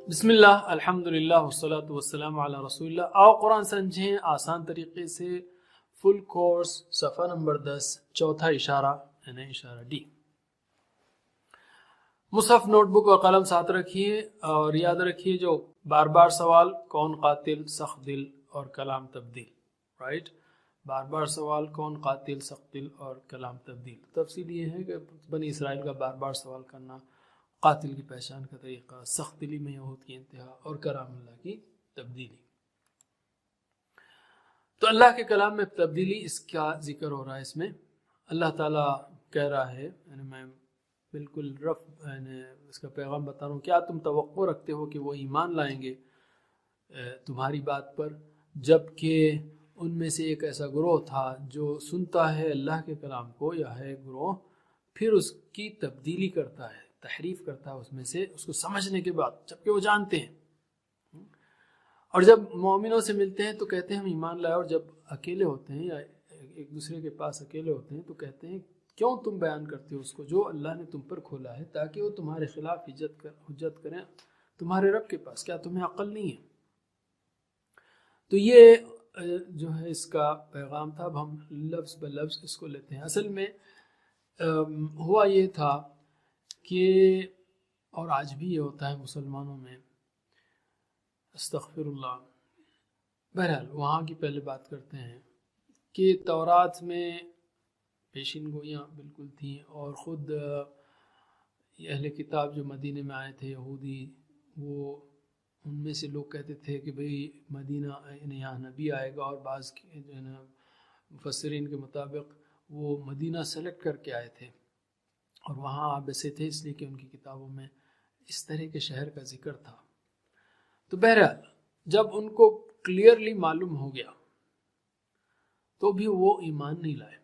بسم اللہ الحمدللہ والصلاة والسلام علی رسول اللہ۔ آؤ قرآن سمجھیں آسان طریقے سے۔ فل کورس صفحہ نمبر 10 چوتھا اشارہ یعنی اشارہ ڈی۔ مصحف، نوٹ بک اور قلم ساتھ رکھیے اور یاد رکھیے جو بار بار سوال، کون قاتل، سخت دل اور کلام تبدیل، رائٹ؟ بار بار سوال، کون قاتل، سخت دل اور کلام تبدیل۔ تفصیل یہ ہے کہ بنی اسرائیل کا بار بار سوال کرنا، قاتل کی پہچان کا طریقہ، سخت دلی میں یہود کی انتہا اور کلام اللہ کی تبدیلی۔ تو اللہ کے کلام میں تبدیلی، اس کا ذکر ہو رہا ہے۔ اس میں اللہ تعالیٰ کہہ رہا ہے، یعنی میں بالکل یعنی اس کا پیغام بتا رہا ہوں، کیا تم توقع رکھتے ہو کہ وہ ایمان لائیں گے تمہاری بات پر، جبکہ ان میں سے ایک ایسا گروہ تھا جو سنتا ہے اللہ کے کلام کو، یا ہے گروہ پھر اس کی تبدیلی کرتا ہے، تحریف کرتا ہے اس میں سے، اس کو سمجھنے کے بعد، جبکہ وہ جانتے ہیں۔ اور جب مومنوں سے ملتے ہیں تو کہتے ہیں ہم ایمان لائے، اور جب اکیلے ہوتے ہیں یا ایک دوسرے کے پاس اکیلے ہوتے ہیں تو کہتے ہیں کیوں تم بیان کرتے ہو اس کو جو اللہ نے تم پر کھولا ہے، تاکہ وہ تمہارے خلاف حجت کریں تمہارے رب کے پاس، کیا تمہیں عقل نہیں ہے؟ تو یہ جو ہے اس کا پیغام تھا۔ اب ہم لفظ بلفظ اس کو لیتے ہیں۔ اصل میں ہوا یہ تھا کہ، اور آج بھی یہ ہوتا ہے مسلمانوں میں، استغفر اللہ، بہرحال وہاں کی پہلے بات کرتے ہیں کہ تورات میں پیشین گوئیاں بالکل تھیں، اور خود اہل کتاب جو مدینے میں آئے تھے یہودی، وہ ان میں سے لوگ کہتے تھے کہ بھئی مدینہ یعنی یہاں نبی آئے گا، اور بعض جو ہے نا مفسرین کے مطابق وہ مدینہ سلیکٹ کر کے آئے تھے، اور وہاں آپ بسے تھے اس لیے کہ ان کی کتابوں میں اس طرح کے شہر کا ذکر تھا۔ تو بہرحال جب ان کو کلیئرلی معلوم ہو گیا تو بھی وہ ایمان نہیں لائے۔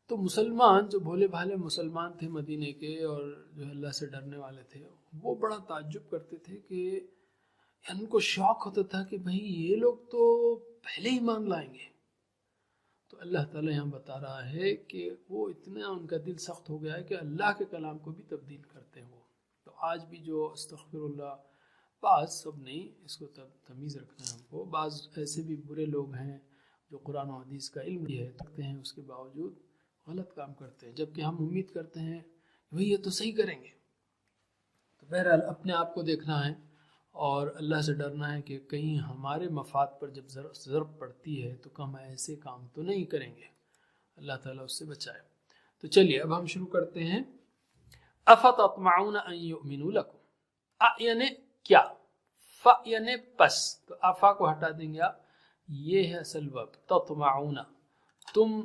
تو مسلمان جو بھولے بھالے مسلمان تھے مدینے کے، اور جو اللہ سے ڈرنے والے تھے، وہ بڑا تعجب کرتے تھے کہ ان کو شوق ہوتا تھا کہ بھئی یہ لوگ تو پہلے ایمان لائیں گے۔ تو اللہ تعالیٰ یہاں بتا رہا ہے کہ وہ اتنا ان کا دل سخت ہو گیا ہے کہ اللہ کے کلام کو بھی تبدیل کرتے ہیں وہ۔ تو آج بھی جو استغفر اللہ، بعض، سب نہیں، اس کو تمیز رکھنا ہے ہم کو، بعض ایسے بھی برے لوگ ہیں جو قرآن و حدیث کا علم بھی ہے رکھتے ہیں، اس کے باوجود غلط کام کرتے ہیں، جبکہ ہم امید کرتے ہیں کہ بھئی یہ تو صحیح کریں گے۔ تو بہرحال اپنے آپ کو دیکھنا ہے اور اللہ سے ڈرنا ہے کہ کہیں ہمارے مفاد پر جب ضرب پڑتی ہے تو ہم ایسے کام تو نہیں کریں گے، اللہ تعالیٰ اس سے بچائے۔ تو چلیے اب ہم شروع کرتے ہیں۔ افتطمعون ان یؤمنوا لکم، یعنی کیا، یعنی پس، تو افا کو ہٹا دیں گے آپ، یہ ہے اصل وقت، تطمعون، تم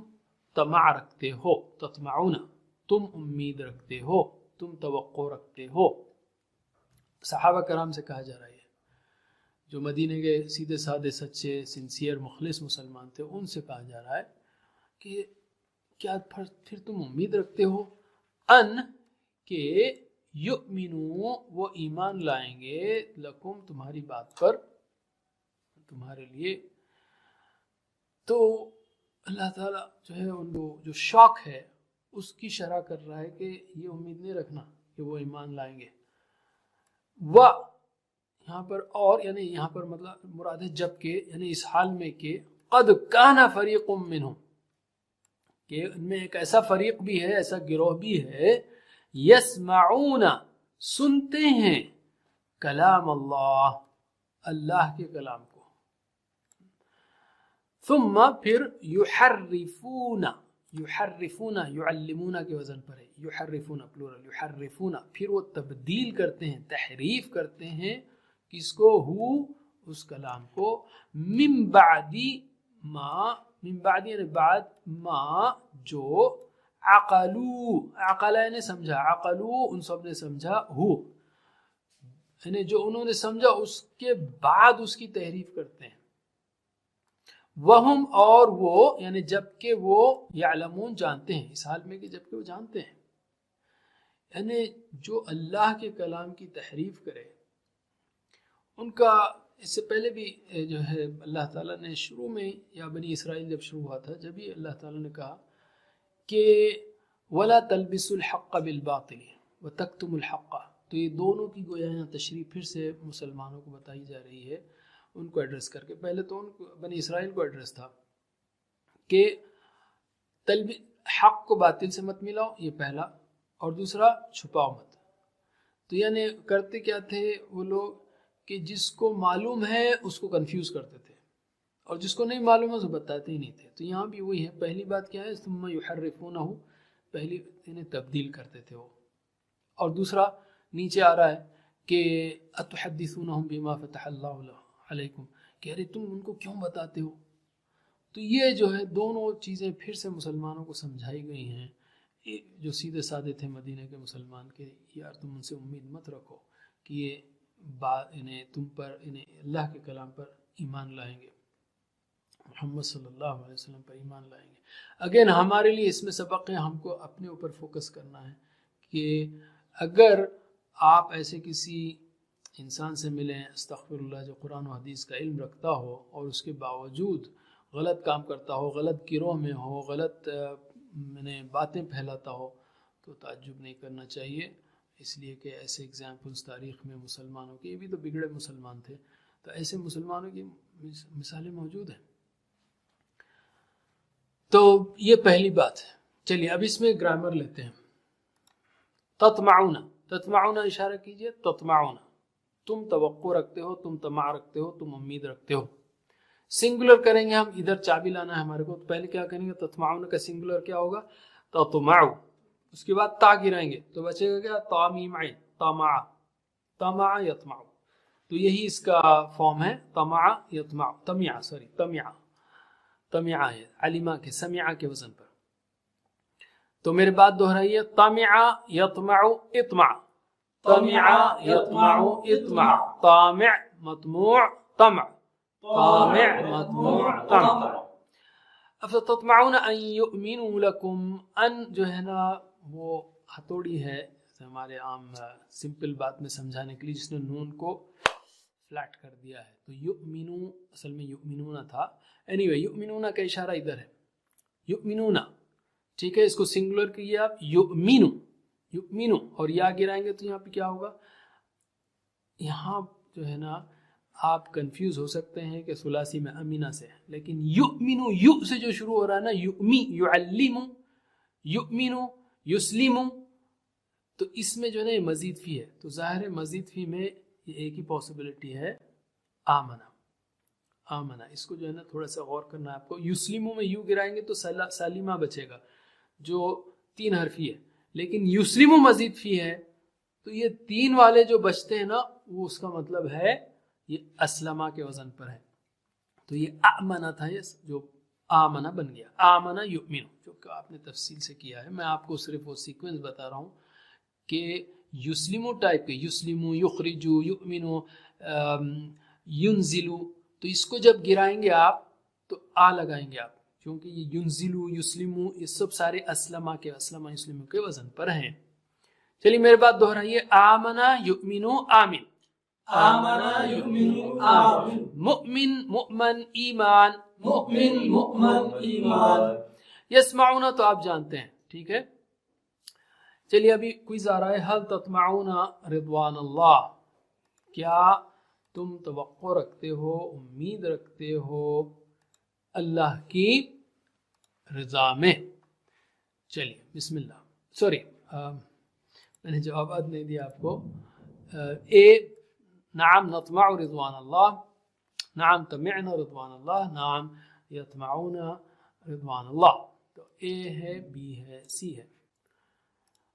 طمع رکھتے ہو، تطمعون تم امید رکھتے ہو، تم توقع رکھتے ہو۔ صحابہ کرام سے کہا جا رہا ہے، جو مدینے کے سیدھے سادے سچے سنسیئر مخلص مسلمان تھے، ان سے کہا جا رہا ہے کہ کیا پھر تم امید رکھتے ہو ان کہ یؤمنو، وہ ایمان لائیں گے، لکم تمہاری بات پر، تمہارے لیے۔ تو اللہ تعالیٰ جو ہے ان کو جو شوق ہے اس کی شرح کر رہا ہے کہ یہ امید نہیں رکھنا کہ وہ ایمان لائیں گے۔ یہاں پر اور، یعنی یہاں پر مطلب مراد ہے جب کہ، یعنی اس حال میں کہ قد کان فریق منہم، کہ ان میں ایک ایسا فریق بھی ہے، ایسا گروہ بھی ہے، یسمعون سنتے ہیں، کلام اللہ، اللہ کے کلام کو، ثم پھر یحرفون، یحرفون یعلمون کے وزن پر ہے، یحرفون پلورل، یحرفون پھر وہ تبدیل کرتے ہیں، تحریف کرتے ہیں، کس کو، ہو اس کلام کو، من بعد ما، من بعد یعنی بعد، ما جو، عقلو، عقلہ نے سمجھا، عقلو ان سب نے سمجھا، ہو یعنی جو انہوں نے سمجھا اس کے بعد اس کی تحریف کرتے ہیں۔ وہم اور وہ، یعنی جبکہ وہ، یعلمون جانتے ہیں، اس حال میں کہ جبکہ وہ جانتے ہیں، یعنی جو اللہ کے کلام کی تحریف کرے، ان کا اس سے پہلے بھی جو ہے اللہ تعالیٰ نے شروع میں، یا بنی اسرائیل جب شروع ہوا تھا، جب ہی اللہ تعالیٰ نے کہا کہ وَلَا تَلْبِسُوا الْحَقَّ بِالْبَاطِلِ وَتَكْتُمُوا الْحَقَّ، تو یہ دونوں کی گویا یہاں تشریح پھر سے مسلمانوں کو بتائی جا رہی ہے ان کو ایڈریس کر کے. پہلے تو ان کو بنی اسرائیل کو ایڈریس تھا کہ حق کو باطل سے مت ملاؤ، یہ پہلا، اور دوسرا چھپاؤ مت. تو یعنی کرتے کیا تھے وہ لوگ کہ جس کو معلوم ہے اس کو کنفیوز کرتے تھے اور جس کو نہیں معلوم ہے اسے بتاتے ہی نہیں تھے. تو یہاں بھی وہی ہے، پہلی بات کیا ہے ثم یحرفونہ، پہلی انہیں تبدیل کرتے تھے وہ. اور دوسرا نیچے آ رہا ہے کہ اتحدثونہم بما فتح اللہ علیکم، کہ ارے تم ان کو کیوں بتاتے ہو. تو یہ جو ہے دونوں چیزیں پھر سے مسلمانوں کو سمجھائی گئی ہیں. جو سیدھے سادے تھے مدینہ کے مسلمان کہ یار تم ان سے امید مت رکھو کہ یہ انہیں تم پر انہیں اللہ کے کلام پر ایمان لائیں گے، محمد صلی اللہ علیہ وسلم پر ایمان لائیں گے. اگین ہمارے لیے اس میں سبق ہے، ہم کو اپنے اوپر فوکس کرنا ہے کہ اگر آپ ایسے کسی انسان سے ملیں استغفر اللہ جو قرآن و حدیث کا علم رکھتا ہو اور اس کے باوجود غلط کام کرتا ہو، غلط گروہ میں ہو، غلط باتیں پھیلاتا ہو، تو تعجب نہیں کرنا چاہیے، اس لیے کہ ایسے ایگزامپلس تاریخ میں مسلمانوں کے، یہ بھی تو بگڑے مسلمان تھے، تو ایسے مسلمانوں کی مثالیں موجود ہیں. تو یہ پہلی بات ہے. چلیے اب اس میں گرامر لیتے ہیں. تطمعون، تطمعون اشارہ کیجئے، تطمعون تم توقع رکھتے ہو، تم طمع رکھتے ہو، تم امید رکھتے ہو. سنگولر کریں گے ہم، ادھر چابی لانا ہے ہمارے کو، تو پہلے کیا کریں گے، تطمعون کا سنگولر کیا ہوگا، تطمعو، اس کے بعد تا گرائیں گے تو بچے گا کیا، طامیم عین، طمع، طمع یطمع. تو یہی اس کا فارم ہے، طمع یطمع، طمع سوری طمع، طمع ہے علمہ کے سمع کے وزن پر. تو میرے بات دہرائیے، طمع یطمع اطمع، طمع یطمع اطمع، طامع مطموع طمع، طامع مطموع طمع. افتطمعون ان یؤمنوا لکم، ان جو ہے نا وہ ہتھوڑی ہے ہمارے عام سمپل بات میں سمجھانے کے لیے، جس نے نون کو فلیٹ کر دیا ہے. تو یؤمنو اصل میں یؤمنون تھا. اینی وے یؤمنون کا اشارہ ادھر ہے، یؤمنون، ٹھیک ہے. اس کو سنگولر کیے آپ، یؤمنو، یؤمنو، اور یا گرائیں گے تو یہاں پہ کیا ہوگا، یہاں جو ہے نا آپ کنفیوز ہو سکتے ہیں کہ ثلاثی میں امینہ سے، لیکن یؤمنو، یو سے جو شروع ہو رہا ہے نا، یؤمی، یعلم، یؤمنو، یسلم، تو اس میں جو ہے نا مزید فی ہے. تو ظاہر ہے مزید فی میں یہ ایک ہی پاسبلٹی ہے، آمنہ، آمنہ. اس کو جو ہے نا تھوڑا سا غور کرنا ہے آپ کو. یسلمو میں یو گرائیں گے تو سالمہ بچے گا جو 3 حرفی ہے، لیکن یسلمو مزید فی ہے تو یہ 3 والے جو بچتے ہیں نا وہ اس کا مطلب ہے یہ اسلمہ کے وزن پر ہے. تو یہ آمنہ تھا، یہ جو آمنہ بن گیا، آمنہ یؤمنو، جو کہ آپ نے تفصیل سے کیا ہے. میں آپ کو صرف وہ سیکوینس بتا رہا ہوں کہ یسلمو ٹائپ کے، یسلمو، یخرجو، یؤمنو، ینزلو، تو اس کو جب گرائیں گے آپ تو آ لگائیں گے آپ، کیونکہ یہ ینزلو، یسلمو، یہ سب سارے اسلمہ کے، اسلمہ یسلمو کے وزن پر ہیں. چلیے میرے بات دہرائیے، آمنہ یؤمنو آمن، آمنہ یؤمنو آمن، مؤمن مؤمن ایمان، مؤمن مؤمن ایمان. یسمعون تو آپ جانتے ہیں، ٹھیک ہے. چلیے ابھی کوئز آ رہا ہے، حل تطمعون رضوان اللہ، کیا تم توقع رکھتے ہو، امید رکھتے ہو اللہ کی رضا میں. چلیے بسم اللہ. سوری میں نے جوابات نہیں دیا آپ کو. اے نعم نطمع رضوان اللہ، نعم طمعنا رضوان اللہ، نعم یطمعون رضوان اللہ. تو اے ہے، بی ہے، سی ہے.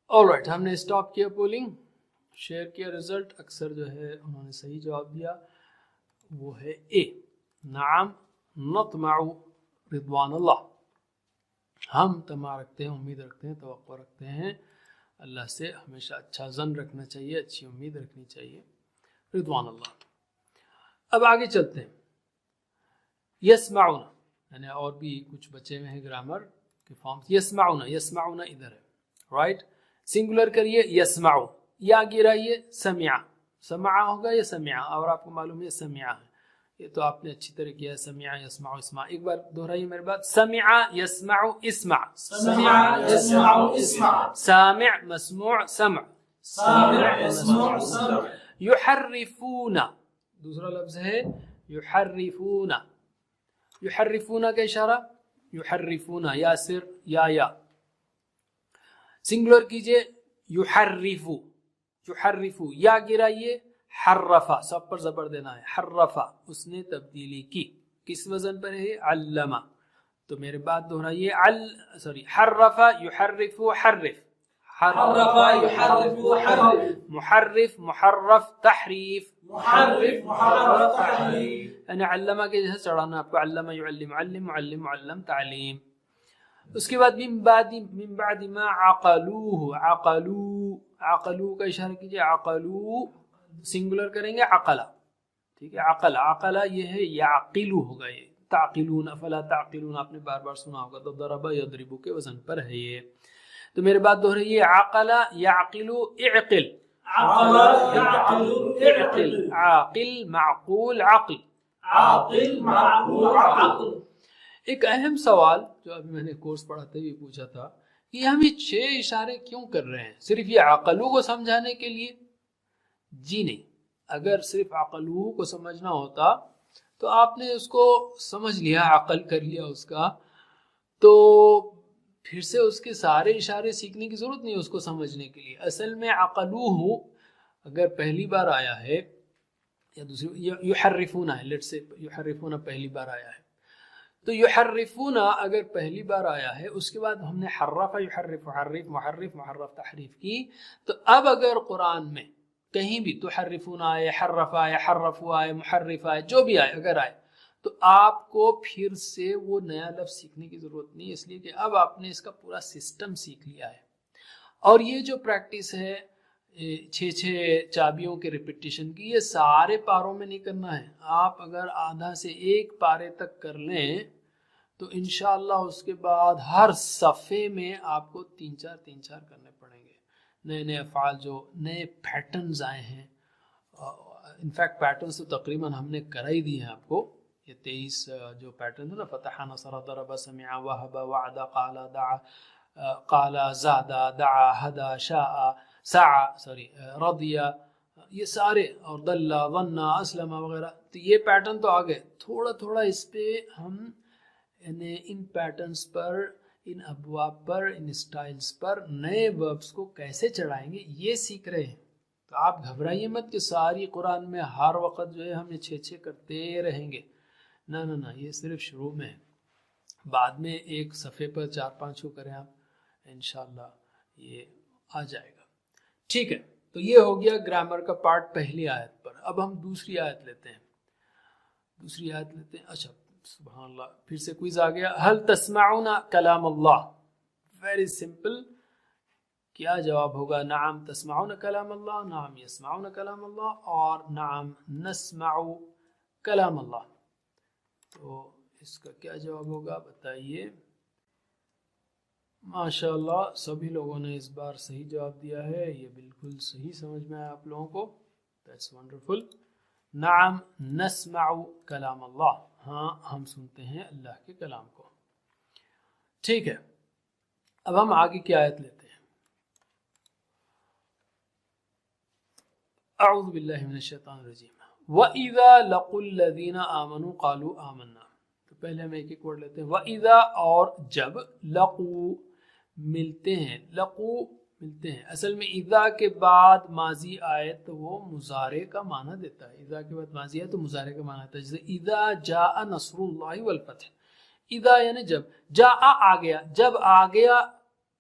آلرائٹ، ہم نے اسٹاپ کیا پولنگ، شیئر کیا رزلٹ. اکثر جو ہے انہوں نے صحیح جواب دیا، وہ ہے اے، نعم نطمع رضوان اللہ. ہم طمع رکھتے ہیں، امید رکھتے ہیں، توقع رکھتے ہیں اللہ سے. ہمیشہ اچھا ظن رکھنا چاہیے، اچھی امید رکھنی چاہیے. رضوان اللہ. اب آگے چلتے ہیں. یسمعون، یعنی اور بھی کچھ بچے ہوئے ہیں گرامر کے فارمز. یسمعون، یسمعون ادھر ہے، رائٹ. سنگولر کریے، یسمعو، یا گرائیے، سمع، سمع ہوگا یا سمع، اور آپ کو معلوم ہے سمع ہے، یہ تو آپ نے اچھی طرح کیا. سمع یسمع اسمع. ایک بار دہرائیے میرے بات، سمع یسمع اسمع، سمع یسمع اسمع، سامع مسموع سمع، سامع يسمع سمع. یحرفون، دوسرا لفظ ہے یحرفون. یحرفون کا اشارہ یحرفون، یا سر یا سنگولر کیجئے یحرفو. یحرفو یا گرائیے، حرفا سب پر زبر دینا ہے، حرفا اس نے تبدیلی کی. کس وزن پر ہے؟ علمہ. تو میرے بات دہرائیے، حرفا یحرفو حرف، حرف يحرف حرف. محرف محرف تحریف. محرف محرف تحريف. یعنی علمہ کے جیسے چڑھانا آپ کو، علمہ یعلم علم، معلم معلم تعلیم. اس کے بعد من بعد ما عقلوه، عقلو کا اشارہ کیجئے، عقلو سنگولر کریں گے عقلا. ٹھیک ہے، عقلا یہ ہے یعقلو ہوگا، یہ تعقلون افلا تعقلون آپ نے بار بار سنا ہوگا. تو ضرب یضرب کے وزن پر ہے یہ. تو میرے بات دوہرائیے، عقلا یعقلو اعقل. عقل يعقل اعقل. عاقل معقول عقل. عاقل معقول عقل. ایک اہم سوال جو ابھی میں نے کورس پڑھاتے ہوئے پوچھا تھا کہ ہم یہ 6 اشارے کیوں کر رہے ہیں؟ صرف یہ عقلو کو سمجھانے کے لیے؟ جی نہیں. اگر صرف عقلو کو سمجھنا ہوتا تو آپ نے اس کو سمجھ لیا، عقل کر لیا اس کا، تو پھر سے اس کے سارے اشارے سیکھنے کی ضرورت نہیں اس کو سمجھنے کے لیے. اصل میں عقلوہ اگر پہلی بار آیا ہے یا دوسری، یحرفون ہے، لیٹ سے یحرفون پہلی بار آیا ہے، تو یحرفون اگر پہلی بار آیا ہے، اس کے بعد ہم نے حرف یحرف حرف محرف محرف تحریف کی، تو اب اگر قرآن میں کہیں بھی تحرفون آئے، حرف آئے، حرف آئے، محرف آئے، جو بھی آئے اگر آئے، تو آپ کو پھر سے وہ نیا لفظ سیکھنے کی ضرورت نہیں، اس لیے کہ اب آپ نے اس کا پورا سسٹم سیکھ لیا ہے. اور یہ جو پریکٹس ہے 6 چابیوں کے ریپیٹیشن کی، یہ سارے پاروں میں نہیں کرنا ہے. آپ اگر آدھا سے 1 پارے تک کر لیں تو انشاءاللہ اس کے بعد ہر صفحے میں آپ کو 3-4 کرنے پڑیں گے. نئے افعال جو نئے پیٹرنز آئے ہیں، انفیکٹ پیٹرنز تو تقریباً ہم نے کرا ہی دی ہیں آپ کو. یہ 23 جو پیٹرن ہے نا، فتح نصر ضرب سمع وہب وعد قال دعا قال زاد دعا ہدا شاء سعى رضی، یہ سارے، اور ضل ظن اسلم وغیرہ، تو یہ پیٹرن تو آگئے. تھوڑا اس پہ ہم ان پیٹرنز پر، ان ابواب پر، ان اسٹائلز پر نئے وربز کو کیسے چڑھائیں گے یہ سیکھ رہے ہیں. تو آپ گھبرائیے مت کہ ساری قرآن میں ہر وقت جو ہے ہم یہ 6 کرتے رہیں گے. نہ یہ صرف شروع میں ہے. بعد میں ایک صفحے پر 4-5 کو کریں آپ، انشاءاللہ یہ آ جائے گا. ٹھیک ہے، تو یہ ہو گیا گرامر کا پارٹ پہلی آیت پر. اب ہم دوسری آیت لیتے ہیں. اچھا سبحان اللہ، پھر سے کوئز آ گیا. هل تسمعون کلام اللہ؟ Very simple. کیا جواب ہوگا؟ نعم تسمعون کلام اللہ، نعم یسمعون کلام اللہ، اور نعم نسمع کلام اللہ. تو اس کا کیا جواب ہوگا بتائیے. ماشاءاللہ سبھی لوگوں نے اس بار صحیح جواب دیا ہے. یہ بالکل صحیح سمجھ میں آیا آپ لوگوں کو. That's wonderful. نعم نسمع کلام اللہ، ہاں ہم سنتے ہیں اللہ کے کلام کو. ٹھیک ہے، اب ہم آگے کی آیت لیتے ہیں. اعوذ باللہ من الشیطان الرجیم. وَإِذَا لَقُوا الَّذِينَ آمَنُوا قَالُوا آمَنَّا. تو پہلے ہم ایک ورڈ لیتے ہیں. وَإِذَا اور جب، لَقُوا ملتے ہیں، لَقُوا ملتے ہیں. اصل میں اذا کے بعد ماضی آئے تو وہ مضارع کا معنی دیتا ہے. اذا کے بعد ماضی آئے تو مضارع کا معنی دیتا ہے. جیسے اذا جاء نصر اللہ والفتح. اذا یعنی جب، جاء آ گیا، جب آ گیا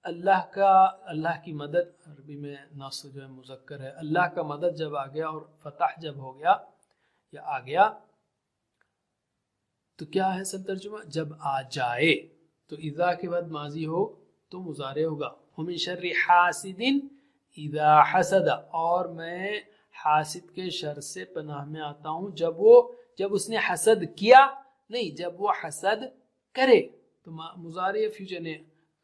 اللہ کی مدد. عربی میں نصر جو ہے مذکر ہے، اللہ کا مدد جب آ گیا، اور فتح جب ہو گیا یا آ گیا، تو کیا ہے اصل ترجمہ؟ جب آ جائے. تو اذا کے بعد ماضی ہو تو مضارع ہوگا. وَمِن شَرِّ حَاسِدٍ اِذَا حَسَدَ، اور میں حاسد کے شر سے پناہ میں آتا ہوں جب اس نے حسد کیا، نہیں جب وہ حسد کرے. تو مضارع فیوچر نے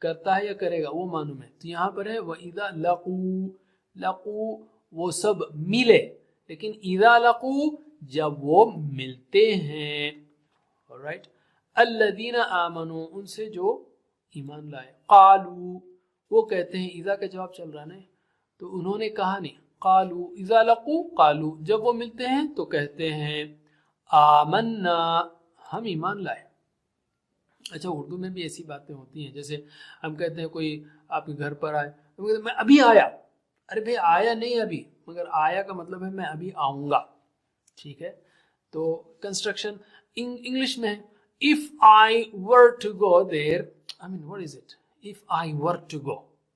کرتا ہے یا کرے گا وہ معلوم ہے. تو یہاں پر ہے وَإِذَا لَقُوا وہ سب ملے، لیکن اِذَا لَقُوا جب وہ ملتے ہیں. alright. الَّذِينَ آمَنُوا ان سے جو ایمان لائے. قالوا وہ کہتے ہیں، اذا کا جواب چل رہا ہے، تو انہوں نے کہا نہیں. قالوا اذا لقوا قالوا جب وہ ملتے ہیں تو کہتے ہیں آمنا ہم ایمان لائے. اچھا اردو میں بھی ایسی باتیں ہوتی ہیں، جیسے ہم کہتے ہیں کوئی آپ کے گھر پر آئے، میں ابھی آیا. ارے بھائی آیا نہیں ابھی، مگر آیا کا مطلب ہے میں ابھی آؤں گا. ٹھیک ہے، تو کنسٹرکشن انگلش میں ہے if I were to go there. I mean what is it? if I were to go،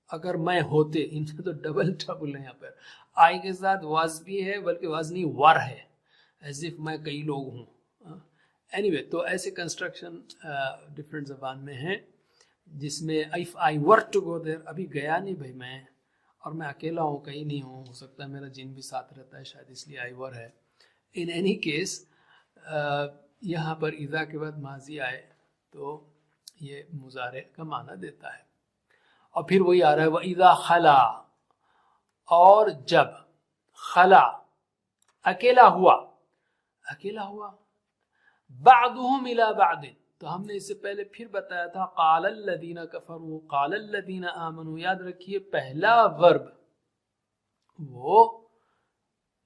اگر میں ہوتے، ان سے تو ڈبل ٹربل ہے یہاں پر. آئی کے ساتھ واز بھی ہے بلکہ واز نہیں ور ہے، ایز اف میں کئی لوگ ہوں. اینی تو ایسے کنسٹرکشن ڈفرینٹ زبان میں ہیں جس میں if I were to go there، ابھی گیا نہیں بھائی میں، اور میں اکیلا ہوں، کہیں نہیں ہوں، ہو سکتا ہے میرا جن بھی ساتھ رہتا ہے، شاید اس لیے I were ہے. ان اینی کیس یہاں پر اذا کے بعد ماضی آئے تو یہ مضارع کا معنی دیتا ہے. اور پھر وہی آ رہا ہے وَإِذَا خَلَا، اور جب خلا اکیلا ہوا، اکیلا ہوا. بعضهم الى بعض، تو ہم نے اس سے پہلے پھر بتایا تھا قال الذین کفروا قال الذین آمنوا. یاد رکھیے پہلا ورب وہ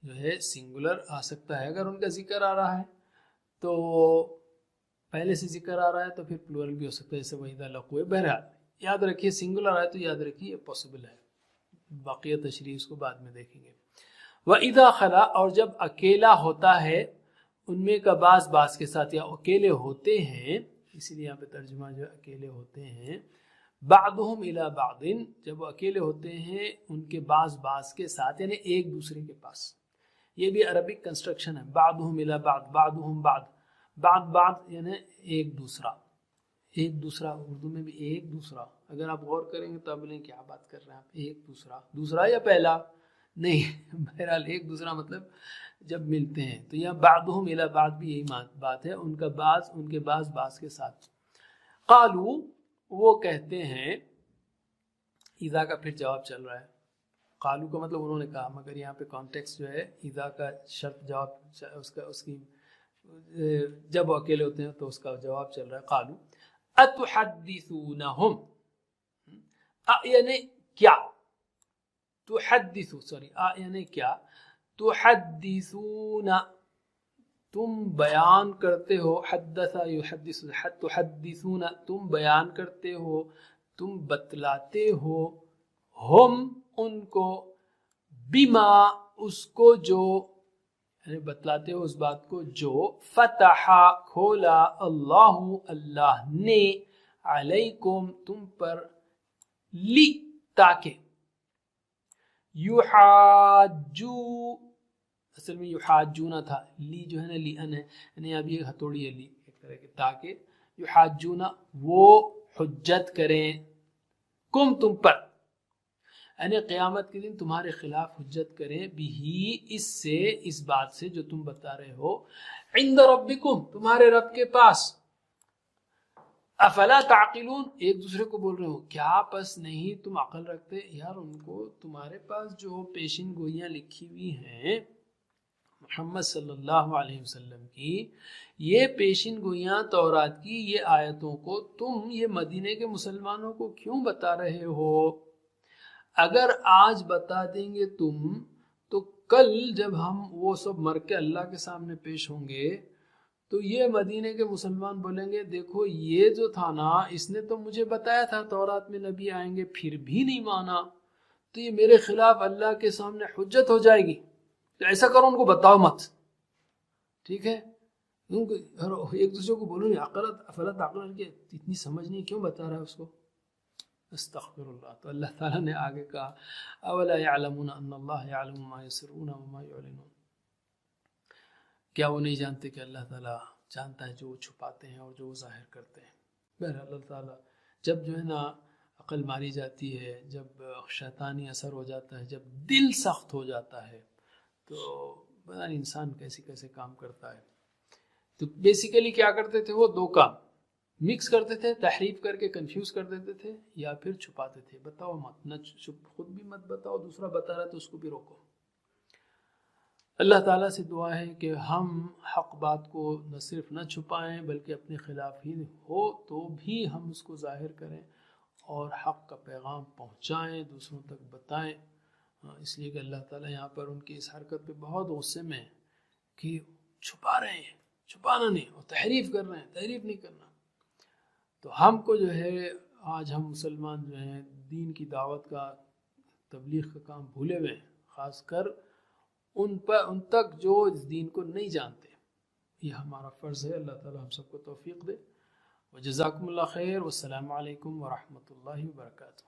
جو ہے سنگولر آ سکتا ہے اگر ان کا ذکر آ رہا ہے، تو پہلے سے ذکر آ رہا ہے تو پھر پلورل بھی ہو سکتا ہے، جیسے وَإِذَا لَقُوا. بہرحال یاد رکھیے سنگولر آئے تو یاد رکھیے یہ پاسبل ہے، باقی تشریح اس کو بعد میں دیکھیں گے. وَإِذَا خَلَا، اور جب اکیلا ہوتا ہے ان میں کا بعض کے ساتھ، یا اکیلے ہوتے ہیں، اسی لیے یہاں پہ ترجمہ جو اکیلے ہوتے ہیں. بعضهم الى بعض، جب وہ اکیلے ہوتے ہیں ان کے بعض کے ساتھ، یعنی ایک دوسرے کے پاس. یہ بھی عربک کنسٹرکشن ہے، بعضهم الى بعض، بعضهم بعض یعنی ایک دوسرا. ایک دوسرا اردو میں بھی ایک دوسرا، اگر آپ غور کریں گے تو آپ بولیں کیا بات کر رہے ہیں آپ، ایک دوسرا، دوسرا یا پہلا نہیں. بہرحال ایک دوسرا مطلب جب ملتے ہیں. تو یہاں بعضهم الى بعض بھی یہی بات ہے، ان کا بعض ان کے بعض کے ساتھ. قالو، وہ کہتے ہیں، اذا کا پھر جواب چل رہا ہے. قالو کا مطلب انہوں نے کہا، مگر یہاں پہ کانٹیکس جو ہے اذا کا شرط جواب اس کی جب وہ اکیلے ہوتے ہیں تو اس کا جواب چل رہا ہے. قالو اتحدثونہم، یعنی کیا، تحدثو سوری یعنی کیا، تحدثون تم بیان کرتے ہو، حدث یحدث، تحدثون تم بیان کرتے ہو، تم بتلاتے ہو، ہم ان کو، بما اس کو جو، یعنی بتلاتے ہو اس بات کو جو، فتح کھولا، اللہ اللہ نے، علیکم تم پر، لی تاکہ، یحاجو اصل میں یحاجونا تھا، لی جو ہے نا لی ان ہے، یعنی اب یہ ہتھوڑی ہے لی ایک طرح کی، تاکہ یحاجونا وہ حجت کریں، کم تم پر، یعنی قیامت کے دن تمہارے خلاف حجت کریں، بھی اس سے، اس بات سے جو تم بتا رہے ہو، عند ربکم تمہارے رب کے پاس. افلا تعقلون، ایک دوسرے کو بول رہے ہو کیا پس نہیں تم عقل رکھتے. یار ان کو تمہارے پاس جو پیشین گوئیاں لکھی ہوئی ہیں محمد صلی اللہ علیہ وسلم کی، یہ پیشین گوئیاں تورات کی، یہ آیتوں کو تم یہ مدینے کے مسلمانوں کو کیوں بتا رہے ہو؟ اگر آج بتا دیں گے تم تو کل جب ہم وہ سب مر کے اللہ کے سامنے پیش ہوں گے تو یہ مدینے کے مسلمان بولیں گے دیکھو یہ جو تھا نا، اس نے تو مجھے بتایا تھا تورات میں نبی آئیں گے، پھر بھی نہیں مانا، تو یہ میرے خلاف اللہ کے سامنے حجت ہو جائے گی. تو ایسا کرو ان کو بتاؤ مت، ٹھیک ہے؟ ایک دوسرے کو بولو افلا تعقلون، کہ اتنی سمجھ نہیں کیوں بتا رہا ہے اس کو. استغفر اللہ. تو اللہ تعالیٰ نے آگے کہا اولا یعلمون ان اللہ یعلم ما یسرون وما یعلنون، کیا وہ نہیں جانتے کہ اللہ تعالیٰ جانتا ہے جو وہ چھپاتے ہیں اور جو وہ ظاہر کرتے ہیں. بہرحال اللہ تعالیٰ جب جو ہے نا عقل ماری جاتی ہے، جب شیطانی اثر ہو جاتا ہے، جب دل سخت ہو جاتا ہے تو پتہ نہیں انسان کیسے کیسے کام کرتا ہے. تو بیسیکلی کیا کرتے تھے وہ دو کام مکس کرتے تھے، تحریف کر کے کنفیوز کر دیتے تھے، یا پھر چھپاتے تھے. بتاؤ مت، نہ خود بھی مت بتاؤ، دوسرا بتا رہا ہے تو اس کو بھی روکو. اللہ تعالیٰ سے دعا ہے کہ ہم حق بات کو نہ صرف نہ چھپائیں بلکہ اپنے خلاف ہی ہو تو بھی ہم اس کو ظاہر کریں اور حق کا پیغام پہنچائیں، دوسروں تک بتائیں. اس لیے کہ اللہ تعالیٰ یہاں پر ان کی اس حرکت پہ بہت غصے میں ہے کہ چھپا رہے ہیں، چھپانا نہیں، اور تحریف کر رہے ہیں، تحریف نہیں کرنا۔ تو ہم کو جو ہے آج ہم مسلمان جو ہیں دین کی دعوت کا، تبلیغ کا کام بھولے ہوئے ہیں، خاص کر ان تک جو اس دین کو نہیں جانتے۔ یہ ہمارا فرض ہے، اللہ تعالیٰ ہم سب کو توفیق دے۔ وجزاکم اللہ خیر، والسلام علیکم ورحمۃ اللہ وبرکاتہ۔